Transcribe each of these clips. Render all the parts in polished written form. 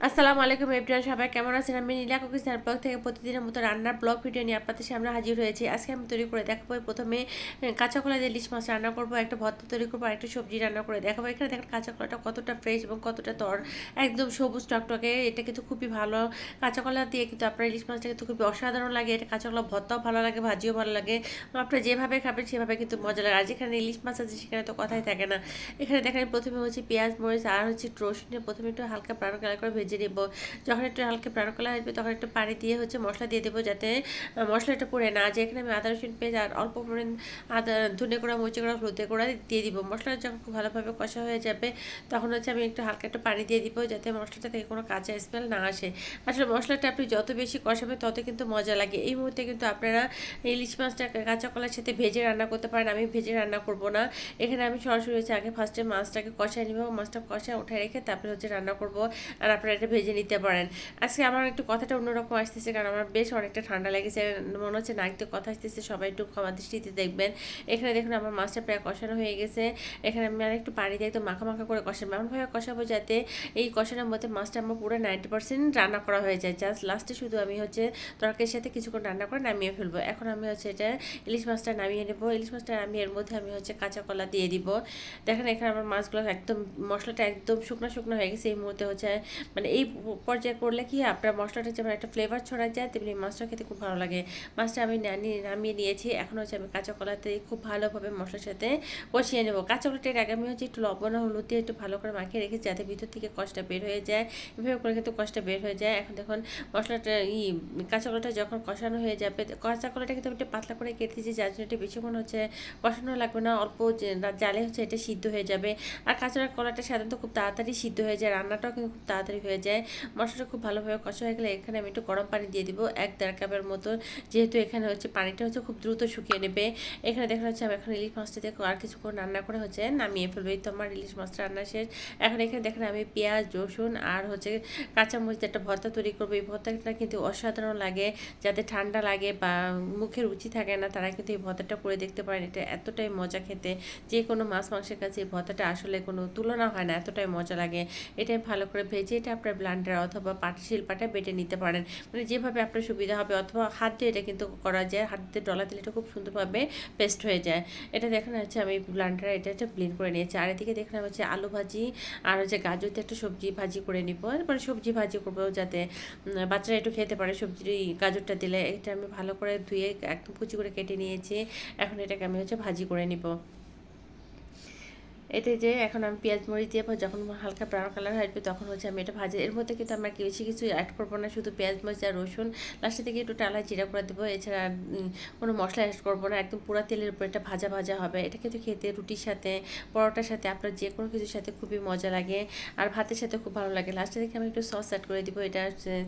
আসসালামু আলাইকুম এভরিওয়ান, সবাই কেমন আছেন? আমি নীলা কুকিজের ব্লগ থেকে প্রতিদিনের মতো রান্নার ব্লগ ভিডিও নিয়ে আপনাদের সামনে হাজির হয়েছি। আজকে আমি তৈরি করে দেখাবো, প্রথমে কাঁচা কলা দিয়ে ইলিশ মাছ রান্না করবো, একটা ভর্তা তৈরি করবো, আর একটা সবজি রান্না করে দেখাবো। এখানে দেখেন কাঁচা কলাটা কতটা ফ্রেশ এবং কতটা তর, একদম সবুজ টকটকে। এটা কিন্তু খুবই ভালো। কাঁচা কলা দিয়ে কিন্তু আপনার ইলিশ মাছটা কিন্তু খুবই অসাধারণ লাগে। এটা কাঁচা কলা ভর্তাও ভালো লাগে, ভাজিও ভালো লাগে। আপনারা যেভাবে খাবেন সেভাবে কিন্তু মজা লাগে। আর যেখানে ইলিশ মাছ আছে সেখানে তো কথাই থাকে না। এখানে দেখেন প্রথমে হচ্ছে পেঁয়াজ মরিচ আর হচ্ছে রসুন প্রথমে একটু হালকা ব্রাউন কালার করে ভেজে নেব। যখন একটু হালকা ব্রাউন কালার আসবে তখন একটু পানি দিয়ে হচ্ছে মশলা দিয়ে দেবো, যাতে মশলাটা পুড়ে না যায়। এখানে আমি আদা রসুন পেঁয়াজ আর অল্প পরিমাণ আদা, ধনে গুঁড়া, মরিচ গুঁড়া, হলুদের গুঁড়া দিয়ে দিব। মশলাটা যখন খুব ভালোভাবে কষা হয়ে যাবে তখন হচ্ছে আমি একটু হালকা একটু পানি দিয়ে দিব, যাতে মশলাটা থেকে কোনো কাঁচা স্মেল না আসে। আসলে মশলাটা আপনি যত বেশি কষাবেন তত কিন্তু মজা লাগে। এই মুহূর্তে কিন্তু আপনারা ইলিশ মাছটা কাঁচা কলার সাথে ভেজে রান্না করতে পারেন। আমি ভেজে রান্না করব না। এখানে আমি সরাসরি হচ্ছে আগে ফার্স্টে মাছটাকে কষাই নিব, মাছটা কষায় উঠে রেখে তারপরে হচ্ছে রান্না করব। আর আপনারা এটা ভেজে নিতে পারেন। আজকে আমার একটু কথাটা অন্যরকম আসতেছে, কারণ আমার বেশ অনেকটা ঠান্ডা লেগেছে। মনে হচ্ছে নাক দিয়ে কথা আসতেছে, সবাই একটু ক্ষমা দৃষ্টিতে দেখবেন। এখানে দেখুন আমার মাছটা প্রায় কষানো হয়ে গেছে। এখানে আমি আর একটু পানি দিয়ে একটু মাখা মাখা করে কষাবো, এমনভাবে কষাবো যাতে এই কষানোর মধ্যে মাছটা আমার পুরো 90% রান্না করা হয়ে যায়। জাস্ট লাস্টে শুধু আমি হচ্ছে তরকারির সাথে কিছুক্ষণ রান্না করে নামিয়ে ফেলবো। এখন আমি হচ্ছে এটা ইলিশ মাছটা নামিয়ে নেবো। ইলিশ মাছটা নামিয়ে এর মধ্যে আমি হচ্ছে কাঁচা কলা দিয়ে দিব। দেখেন এখানে আমার মাছগুলো একদম মশলাটা একদম শুকনো শুকনো হয়ে গেছে। এই মুহূর্তে হচ্ছে মানে এই পর্যায়ে করলে কি আপনার মশলাটা যেমন একটা ফ্লেভার ছড়া যায়, তেমনি মাছটা খেতে খুব ভালো লাগে। মাছটা আমি নামিয়ে নিয়েছি। এখন হচ্ছে আমি কাঁচা কলাতে খুব ভালোভাবে মশলার সাথে কষিয়ে নেবো। কাঁচা কলাটার আগে আমি হচ্ছে একটু লবণ ও হলুদ দিয়ে একটু ভালো করে মাখিয়ে রেখেছি, যাতে ভিতর থেকে কষটা বের হয়ে যায়। এভাবে করে কিন্তু কষটা বের হয়ে যায়। এখন দেখুন মশলাটা কাঁচা কলাটা যখন কষানো হয়ে যাবে, কাঁচা কলাটা কিন্তু একটু পাতলা করে কেটেছি, যার জন্য একটু বেশিক্ষণ হচ্ছে কষানো লাগবে না, অল্প জালে হচ্ছে এটা সিদ্ধ হয়ে যাবে। আর কাঁচা কলাটা সাধারণত খুব তাড়াতাড়ি সিদ্ধ হয়ে যায়, রান্নাটাও কিন্তু খুব তাড়াতাড়ি হয়ে যায়। মশলাটা খুব ভালোভাবে কষা হয়ে গেলে এখানে আমি একটু গরম পানি দিয়ে দিব 1-1.5 কাপের মতো, যেহেতু এখানে হচ্ছে পানিটা হচ্ছে খুব দ্রুত শুকিয়ে নেবে। এখানে দেখা যাচ্ছে আমি এখন ইলিশ মাছটা দিয়ে আর কিছুক্ষণ রান্না করে হচ্ছে নামিয়ে ফেলবো। এই তো আমার ইলিশ মাছটা রান্না শেষ। এখন এখানে দেখেন আমি পেঁয়াজ রসুন আর হচ্ছে কাঁচামরিচ একটা ভর্তা তৈরি করবো। এই ভর্তাটা কিন্তু অসাধারণ লাগে। যাদের ঠান্ডা লাগে বা মুখের রুচি থাকে না, তারা কিন্তু এই ভর্তাটা করে দেখতে পারেন। এটা এতটাই মজা খেতে, যে কোনো মাছ মাংসের কাছে এই ভর্তাটা আসলে কোনো তুলনা হয় না, এতটাই মজা লাগে। এটা ভালো করে ভেজে এটা আপনার ব্লান্ডার অথবা শিলপাটায় বেটে নিতে পারেন, মানে যেভাবে আপনার সুবিধা হবে। অথবা হাত দিয়ে এটা কিন্তু করা যায়, হাত দিয়ে ডলা দিলে এটা খুব সুন্দরভাবে পেস্ট হয়ে যায়। এটা দেখেন হচ্ছে আমি ব্লান্ডারে এটা হচ্ছে ব্লেন্ড করে নিয়েছি। আর এদিকে দেখলাম হচ্ছে আলু ভাজি আর হচ্ছে গাজর দিয়ে একটা সবজি ভাজি করে নিব। এরপরে সবজি ভাজি করবো, যাতে বাচ্চারা একটু খেতে পারে সবজির গাজরটা দিলে। এটা আমি ভালো করে ধুয়ে একদম কুচি করে কেটে নিয়েছি। এখন এটাকে আমি হচ্ছে ভাজি করে নিব। এতে যে এখন আমি পেঁয়াজ মরিচ দিয়ে যখন হালকা ব্রাউন কালার আসবে তখন হচ্ছে আমি এটা ভাজি। এর মধ্যে কিন্তু আমরা বেশি কিছু অ্যাড করবো না, শুধু পেঁয়াজ মরিচ আর রসুন, লাস্টে থেকে একটু টালা জিরা করে দেবো। এছাড়া কোনো মশলা অ্যাড করবো না, একদম পুরো তেলের উপর এটা ভাজা ভাজা হবে। এটা কিন্তু খেতে রুটির সাথে, পরোটার সাথে, আপনার যে কোনো কিছুর সাথে খুবই মজা লাগে। আর ভাতের সাথে খুব ভালো লাগে। লাস্টে থেকে আমি একটু সস অ্যাড করে দিব। এটা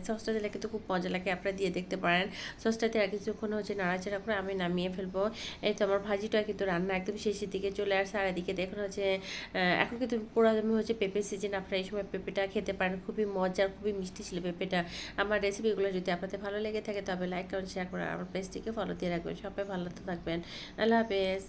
সসটা দিলে কিন্তু খুব মজা লাগে, আপনারা দিয়ে দেখতে পারেন। সসটা দিয়ে আর কিছুক্ষণ হচ্ছে নাড়াচাড়া করে আমি নামিয়ে ফেলবো। এই তো আমার ভাজিটা কিন্তু রান্না একদম শেষের দিকে চলে আসছে। আর এদিকে দেখুন হচ্ছে এখন কিন্তু পুরো আমি হচ্ছে পেঁপে সিজন, আপনারা এই সময় পেঁপেটা খেতে পারেন। খুবই মজার, খুবই মিষ্টি ছিল পেঁপেটা। আমার রেসিপিগুলো যদি আপনাদের ভালো লেগে থাকে তবে লাইক করুন, শেয়ার করুন, আমার পেজটিকে ফলো দিয়ে রাখবেন। সবাই ভালো থাকবেন। আল্লাহ হাফেজ।